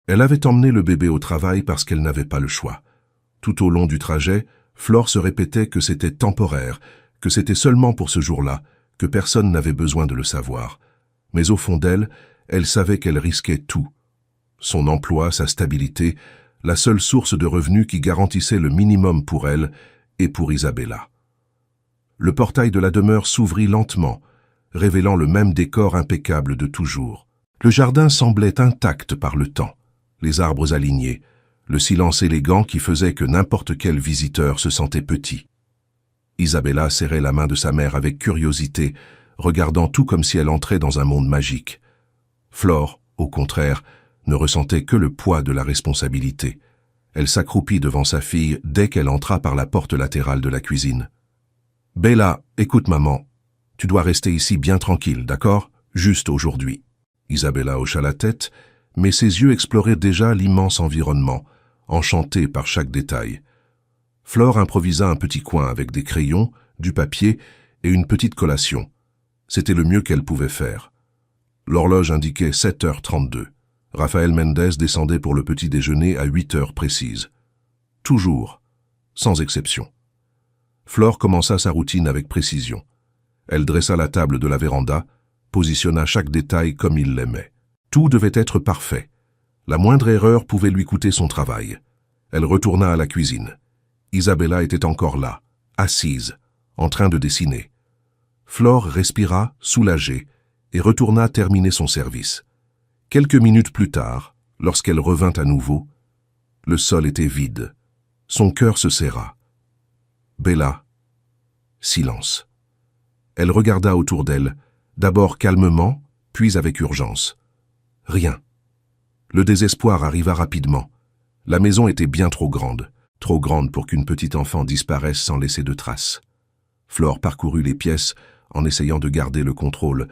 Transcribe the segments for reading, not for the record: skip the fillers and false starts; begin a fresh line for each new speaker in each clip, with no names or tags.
Elle avait emmené le bébé au travail parce qu'elle n'avait pas le choix. Tout au long du trajet, Flore se répétait que c'était temporaire, que c'était seulement pour ce jour-là, que personne n'avait besoin de le savoir. Mais au fond d'elle, elle savait qu'elle risquait tout. Son emploi, sa stabilité, la seule source de revenus qui garantissait le minimum pour elle et pour Isabella. Le portail de la demeure s'ouvrit lentement, révélant le même décor impeccable de toujours. Le jardin semblait intact par le temps, les arbres alignés, le silence élégant qui faisait que n'importe quel visiteur se sentait petit. Isabella serrait la main de sa mère avec curiosité, regardant tout comme si elle entrait dans un monde magique. Flore, au contraire, ne ressentait que le poids de la responsabilité. Elle s'accroupit devant sa fille dès qu'elle entra par la porte latérale de la cuisine. « Bella, écoute maman, tu dois rester ici bien tranquille, d'accord? Juste aujourd'hui. » Isabella hocha la tête, mais ses yeux exploraient déjà l'immense environnement, enchantée par chaque détail. Flore improvisa un petit coin avec des crayons, du papier et une petite collation. C'était le mieux qu'elle pouvait faire. L'horloge indiquait 7h32. Rafael Mendez descendait pour le petit déjeuner à 8h précises. Toujours, sans exception. Flore commença sa routine avec précision. Elle dressa la table de la véranda, positionna chaque détail comme il l'aimait. Tout devait être parfait. La moindre erreur pouvait lui coûter son travail. Elle retourna à la cuisine. Isabella était encore là, assise, en train de dessiner. Flore respira, soulagée, et retourna terminer son service. Quelques minutes plus tard, lorsqu'elle revint à nouveau, le sol était vide. Son cœur se serra. Bella. Silence. Elle regarda autour d'elle, d'abord calmement, puis avec urgence. Rien. Le désespoir arriva rapidement. La maison était bien trop grande pour qu'une petite enfant disparaisse sans laisser de traces. Flore parcourut les pièces en essayant de garder le contrôle,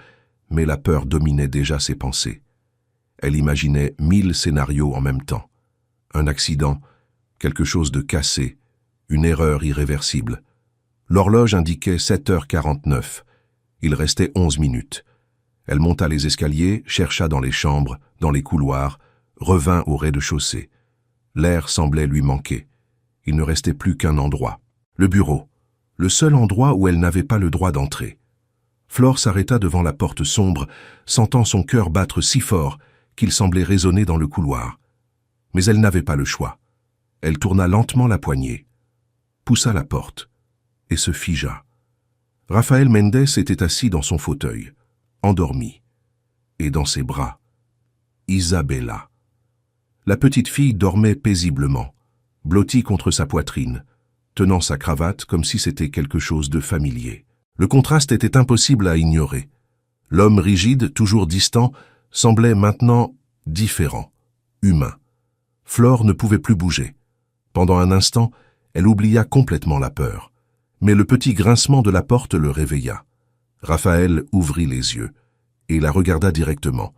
mais la peur dominait déjà ses pensées. Elle imaginait 1000 scénarios en même temps. Un accident, quelque chose de cassé, une erreur irréversible. L'horloge indiquait 7h49. Il restait 11 minutes. Elle monta les escaliers, chercha dans les chambres, dans les couloirs, revint au rez-de-chaussée. L'air semblait lui manquer. Il ne restait plus qu'un endroit. Le bureau. Le seul endroit où elle n'avait pas le droit d'entrer. Flore s'arrêta devant la porte sombre, sentant son cœur battre si fort qu'il semblait résonner dans le couloir. Mais elle n'avait pas le choix. Elle tourna lentement la poignée, poussa la porte et se figea. Rafael Mendez était assis dans son fauteuil, endormi, et dans ses bras, Isabella. La petite fille dormait paisiblement, blottie contre sa poitrine, tenant sa cravate comme si c'était quelque chose de familier. Le contraste était impossible à ignorer. L'homme rigide, toujours distant, semblait maintenant différent, humain. Flore ne pouvait plus bouger. Pendant un instant, elle oublia complètement la peur. Mais le petit grincement de la porte le réveilla. Raphaël ouvrit les yeux et la regarda directement,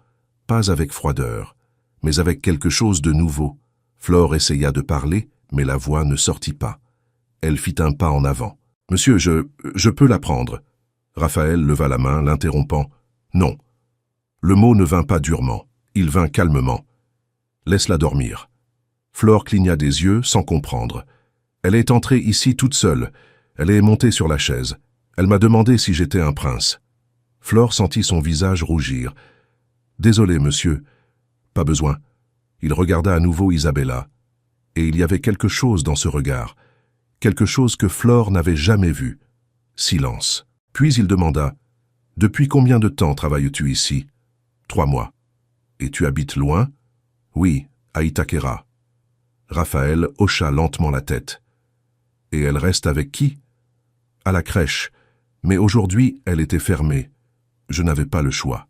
pas avec froideur, mais avec quelque chose de nouveau. Flore essaya de parler, mais la voix ne sortit pas. Elle fit un pas en avant. « Monsieur, je peux la prendre. » Raphaël leva la main, l'interrompant. « Non. » Le mot ne vint pas durement, il vint calmement. « Laisse-la dormir. » Flore cligna des yeux sans comprendre. « Elle est entrée ici toute seule. Elle est montée sur la chaise. Elle m'a demandé si j'étais un prince. » Flore sentit son visage rougir. « Désolé, monsieur. » « Pas besoin. » Il regarda à nouveau Isabella. Et il y avait quelque chose dans ce regard. Quelque chose que Flore n'avait jamais vu. Silence. Puis il demanda « Depuis combien de temps travailles-tu ici ?»« 3 mois. »« Et tu habites loin ?»« Oui, à Itaquera. » Raphaël hocha lentement la tête. « Et elle reste avec qui ?»« À la crèche. Mais aujourd'hui, elle était fermée. Je n'avais pas le choix. »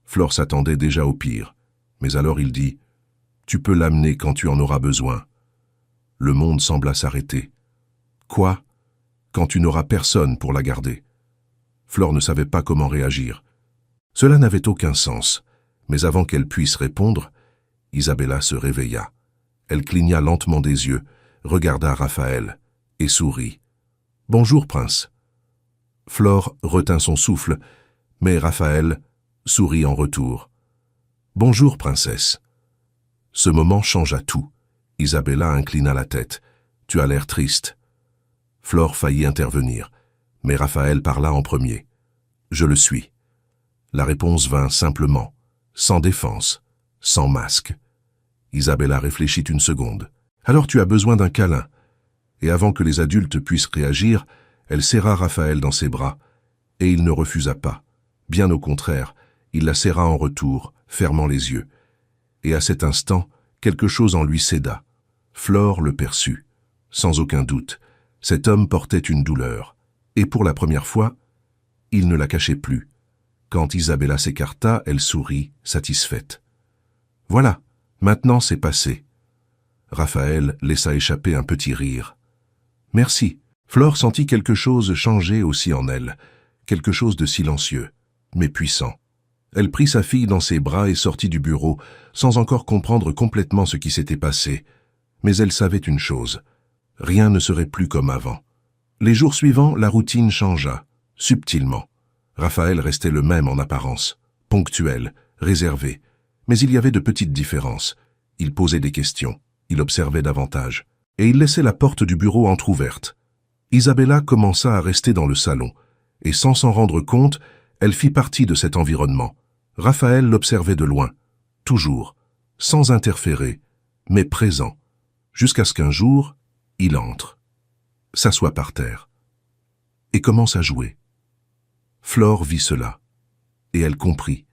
Flore s'attendait déjà au pire. Mais alors il dit « Tu peux l'amener quand tu en auras besoin. » Le monde sembla s'arrêter. « Quoi ? Quand tu n'auras personne pour la garder ?» Flore ne savait pas comment réagir. Cela n'avait aucun sens, mais avant qu'elle puisse répondre, Isabella se réveilla. Elle cligna lentement des yeux, regarda Raphaël et sourit. « Bonjour, prince. » Flore retint son souffle, mais Raphaël sourit en retour. « Bonjour, princesse. » Ce moment changea tout. Isabella inclina la tête. « Tu as l'air triste. » Flore faillit intervenir, mais Raphaël parla en premier. « Je le suis. » La réponse vint simplement, sans défense, sans masque. Isabella réfléchit une seconde. « Alors tu as besoin d'un câlin. » Et avant que les adultes puissent réagir, elle serra Raphaël dans ses bras, et il ne refusa pas. Bien au contraire, il la serra en retour, fermant les yeux. Et à cet instant, quelque chose en lui céda. Flore le perçut. Sans aucun doute, cet homme portait une douleur. Et pour la première fois, il ne la cachait plus. Quand Isabella s'écarta, elle sourit, satisfaite. « Voilà, maintenant c'est passé. » Raphaël laissa échapper un petit rire. « Merci. » Flore sentit quelque chose changer aussi en elle, quelque chose de silencieux, mais puissant. Elle prit sa fille dans ses bras et sortit du bureau, sans encore comprendre complètement ce qui s'était passé. Mais elle savait une chose, rien ne serait plus comme avant. Les jours suivants, la routine changea, subtilement. Raphaël restait le même en apparence, ponctuel, réservé, mais il y avait de petites différences. Il posait des questions, il observait davantage, et il laissait la porte du bureau entr'ouverte. Isabella commença à rester dans le salon, et sans s'en rendre compte, elle fit partie de cet environnement. Raphaël l'observait de loin, toujours, sans interférer, mais présent, jusqu'à ce qu'un jour, il entre, s'assoit par terre, et commence à jouer. Flore vit cela, et elle comprit.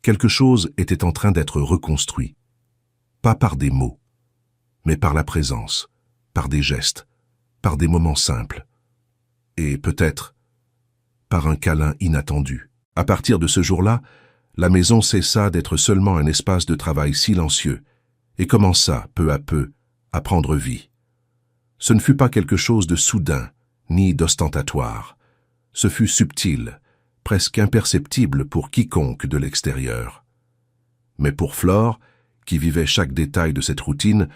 Quelque chose était en train d'être reconstruit, pas par des mots, mais par la présence, par des gestes, par des moments simples, et peut-être par un câlin inattendu. À partir de ce jour-là, la maison cessa d'être seulement un espace de travail silencieux et commença, peu à peu, à prendre vie. Ce ne fut pas quelque chose de soudain, ni d'ostentatoire. Ce fut subtil, presque imperceptible pour quiconque de l'extérieur. Mais pour Flore, qui vivait chaque détail de cette routine,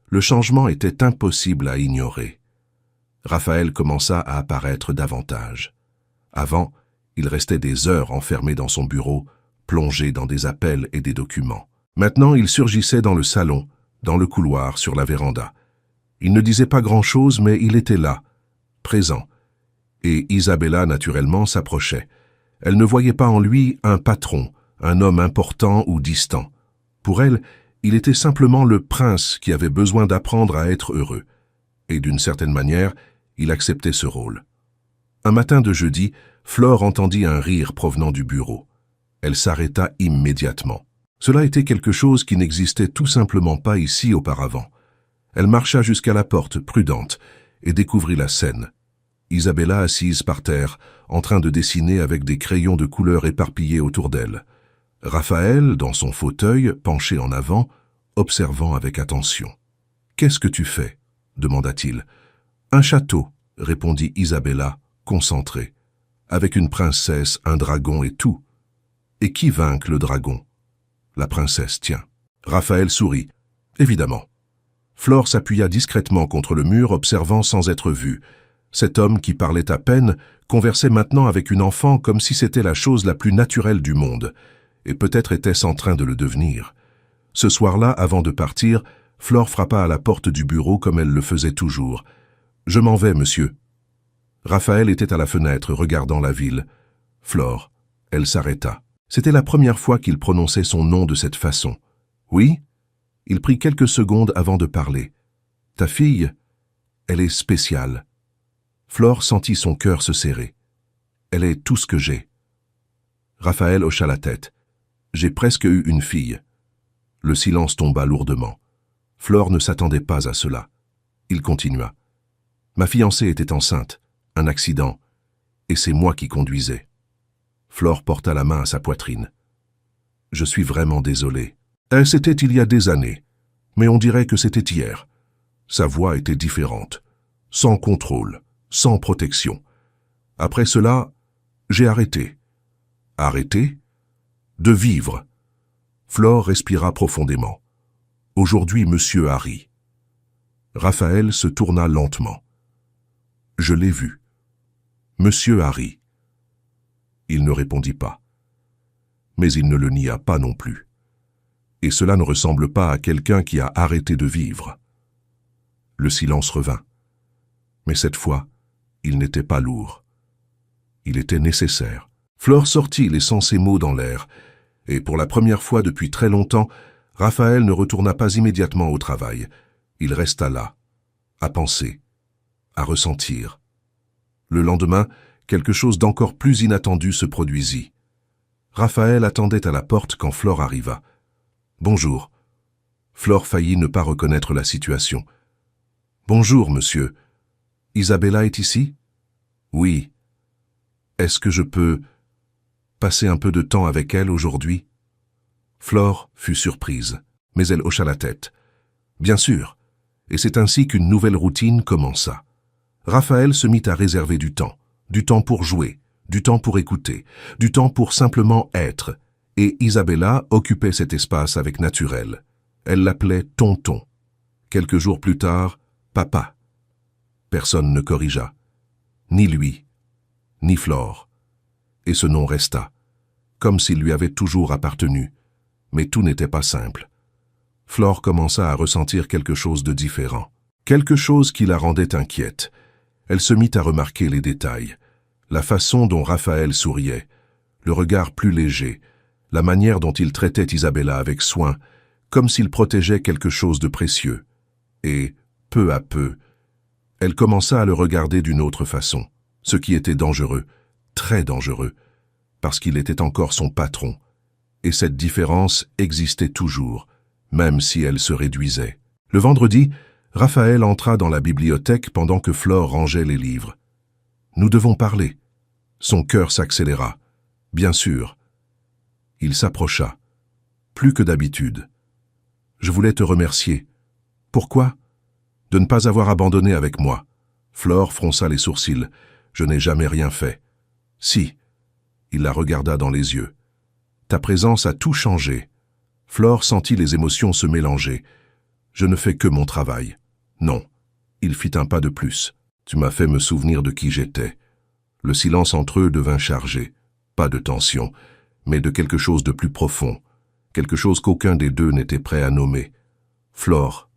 le changement était impossible à ignorer. Raphaël commença à apparaître davantage. Avant, il restait des heures enfermé dans son bureau, plongé dans des appels et des documents. Maintenant, il surgissait dans le salon, dans le couloir, sur la véranda. Il ne disait pas grand-chose, mais il était là, présent. Et Isabella, naturellement, s'approchait. Elle ne voyait pas en lui un patron, un homme important ou distant. Pour elle, il était simplement le prince qui avait besoin d'apprendre à être heureux. Et d'une certaine manière, il acceptait ce rôle. Un matin de jeudi, Flore entendit un rire provenant du bureau. Elle s'arrêta immédiatement. Cela était quelque chose qui n'existait tout simplement pas ici auparavant. Elle marcha jusqu'à la porte, prudente, et découvrit la scène. Isabella assise par terre, en train de dessiner avec des crayons de couleur éparpillés autour d'elle. Raphaël, dans son fauteuil, penché en avant, observant avec attention. « Qu'est-ce que tu fais » demanda-t-il. « Un château » répondit Isabella, concentrée. « Avec une princesse, un dragon et tout. » « Et qui vaincre le dragon ?»« La princesse, tiens. » Raphaël sourit. « Évidemment. » Flore s'appuya discrètement contre le mur, observant sans être vue. Cet homme qui parlait à peine conversait maintenant avec une enfant comme si c'était la chose la plus naturelle du monde, et peut-être était-ce en train de le devenir. Ce soir-là, avant de partir, Flore frappa à la porte du bureau comme elle le faisait toujours. « Je m'en vais, monsieur. » Raphaël était à la fenêtre, regardant la ville. « Flore. » Elle s'arrêta. C'était la première fois qu'il prononçait son nom de cette façon. « Oui ?» Il prit quelques secondes avant de parler. « Ta fille, elle est spéciale. » Flore sentit son cœur se serrer. « Elle est tout ce que j'ai. » Raphaël hocha la tête. « J'ai presque eu une fille. » Le silence tomba lourdement. Flore ne s'attendait pas à cela. Il continua. « Ma fiancée était enceinte, un accident, et c'est moi qui conduisais. » Flore porta la main à sa poitrine. « Je suis vraiment désolé. C'était il y a des années, mais on dirait que c'était hier. Sa voix était différente, sans contrôle, sans protection. Après cela, j'ai arrêté. » « Arrêté ? De vivre. » Flore respira profondément. « Aujourd'hui, monsieur Harry. » Raphaël se tourna lentement. « Je l'ai vu. Monsieur Harry. » Il ne répondit pas. Mais il ne le nia pas non plus. Et cela ne ressemble pas à quelqu'un qui a arrêté de vivre. Le silence revint. Mais cette fois, il n'était pas lourd. Il était nécessaire. Flore sortit, laissant ses mots dans l'air, et pour la première fois depuis très longtemps, Raphaël ne retourna pas immédiatement au travail. Il resta là, à penser, à ressentir. Le lendemain, quelque chose d'encore plus inattendu se produisit. Raphaël attendait à la porte quand Flore arriva. « Bonjour. » Flore faillit ne pas reconnaître la situation. « Bonjour, monsieur. Isabella est ici ? » ?»« Oui. Est-ce que je peux passer un peu de temps avec elle aujourd'hui ?» Flore fut surprise, mais elle hocha la tête. « Bien sûr. » Et c'est ainsi qu'une nouvelle routine commença. Raphaël se mit à réserver du temps pour jouer, du temps pour écouter, du temps pour simplement être, et Isabella occupait cet espace avec naturel. Elle l'appelait tonton. Quelques jours plus tard, papa. Personne ne corrigea, ni lui, ni Flore. Et ce nom resta, comme s'il lui avait toujours appartenu. Mais tout n'était pas simple. Flore commença à ressentir quelque chose de différent, quelque chose qui la rendait inquiète. Elle se mit à remarquer les détails, la façon dont Raphaël souriait, le regard plus léger, la manière dont il traitait Isabella avec soin, comme s'il protégeait quelque chose de précieux. Et, peu à peu, elle commença à le regarder d'une autre façon, ce qui était dangereux, très dangereux, parce qu'il était encore son patron. Et cette différence existait toujours, même si elle se réduisait. Le vendredi, Raphaël entra dans la bibliothèque pendant que Flore rangeait les livres. « Nous devons parler. » Son cœur s'accéléra. Bien sûr. Il s'approcha. Plus que d'habitude. « Je voulais te remercier. »« Pourquoi ? » ?»« De ne pas avoir abandonné avec moi. » Flore fronça les sourcils. « Je n'ai jamais rien fait. »« Si. » Il la regarda dans les yeux. « Ta présence a tout changé. » Flore sentit les émotions se mélanger. « Je ne fais que mon travail. » « Non. » Il fit un pas de plus. « Tu m'as fait me souvenir de qui j'étais. » Le silence entre eux devint chargé. Pas de tension, mais de quelque chose de plus profond. Quelque chose qu'aucun des deux n'était prêt à nommer. Flore.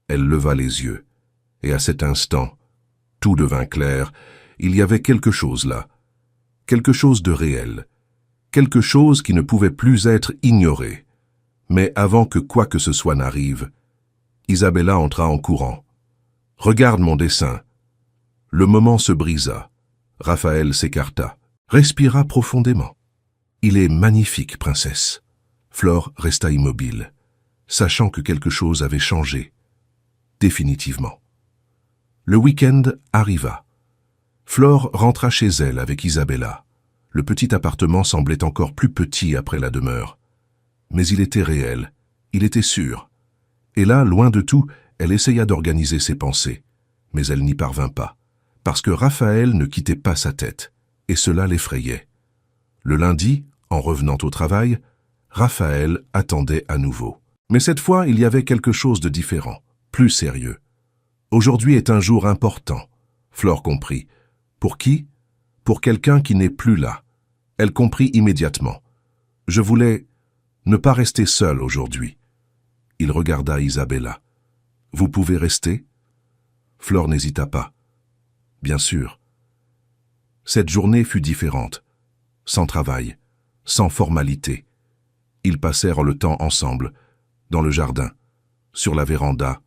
Elle leva les yeux. Et à cet instant, tout devint clair. Il y avait quelque chose là. Quelque chose de réel. Quelque chose qui ne pouvait plus être ignoré. Mais avant que quoi que ce soit n'arrive, Isabella entra en courant. « Regarde mon dessin. » Le moment se brisa. Raphaël s'écarta, respira profondément. « Il est magnifique, princesse. » Flore resta immobile, sachant que quelque chose avait changé. Définitivement. Le week-end arriva. Flore rentra chez elle avec Isabella. Le petit appartement semblait encore plus petit après la demeure. Mais il était réel, il était sûr. Et là, loin de tout, elle essaya d'organiser ses pensées. Mais elle n'y parvint pas, parce que Raphaël ne quittait pas sa tête, et cela l'effrayait. Le lundi, en revenant au travail, Raphaël attendait à nouveau. Mais cette fois, il y avait quelque chose de différent, plus sérieux. Aujourd'hui est un jour important, Flore comprit. Pour qui ? Pour quelqu'un qui n'est plus là. Elle comprit immédiatement. Je voulais ne pas rester seule aujourd'hui. Il regarda Isabella. « Vous pouvez rester ?» Flore n'hésita pas. Bien sûr. Cette journée fut différente. Sans travail, sans formalité. Ils passèrent le temps ensemble, dans le jardin, sur la véranda,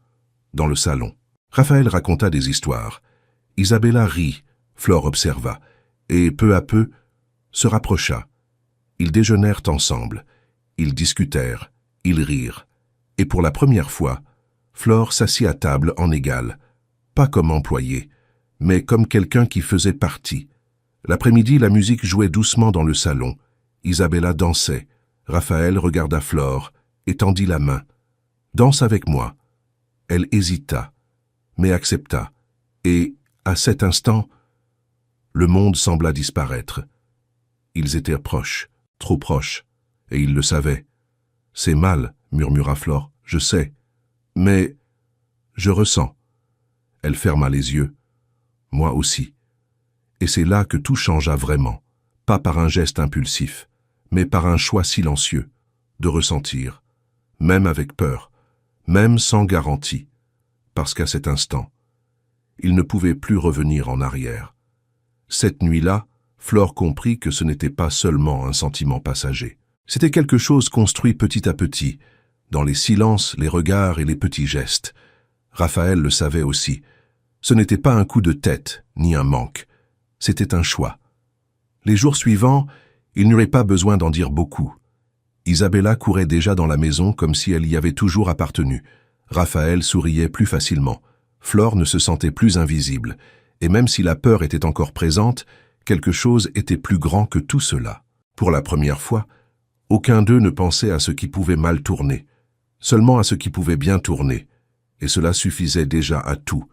dans le salon. Raphaël raconta des histoires. Isabella rit, Flore observa, et peu à peu, se rapprocha. Ils déjeunèrent ensemble. Ils discutèrent, ils rirent. Et pour la première fois, Flore s'assit à table en égal, pas comme employé, mais comme quelqu'un qui faisait partie. L'après-midi, la musique jouait doucement dans le salon. Isabella dansait. Raphaël regarda Flore et tendit la main. « Danse avec moi. » Elle hésita, mais accepta. Et, à cet instant, le monde sembla disparaître. Ils étaient proches, trop proches, et ils le savaient. « C'est mal, » murmura Flore, « je sais. Mais je ressens. » Elle ferma les yeux. Moi aussi. Et c'est là que tout changea vraiment, pas par un geste impulsif, mais par un choix silencieux, de ressentir, même avec peur, même sans garantie, parce qu'à cet instant, il ne pouvait plus revenir en arrière. Cette nuit-là, Flore comprit que ce n'était pas seulement un sentiment passager. C'était quelque chose construit petit à petit, dans les silences, les regards et les petits gestes. Raphaël le savait aussi. Ce n'était pas un coup de tête, ni un manque. C'était un choix. Les jours suivants, il n'y aurait pas besoin d'en dire beaucoup. Isabella courait déjà dans la maison comme si elle y avait toujours appartenu. Raphaël souriait plus facilement. Flore ne se sentait plus invisible. Et même si la peur était encore présente, quelque chose était plus grand que tout cela. Pour la première fois, aucun d'eux ne pensait à ce qui pouvait mal tourner, seulement à ce qui pouvait bien tourner. Et cela suffisait déjà à tout.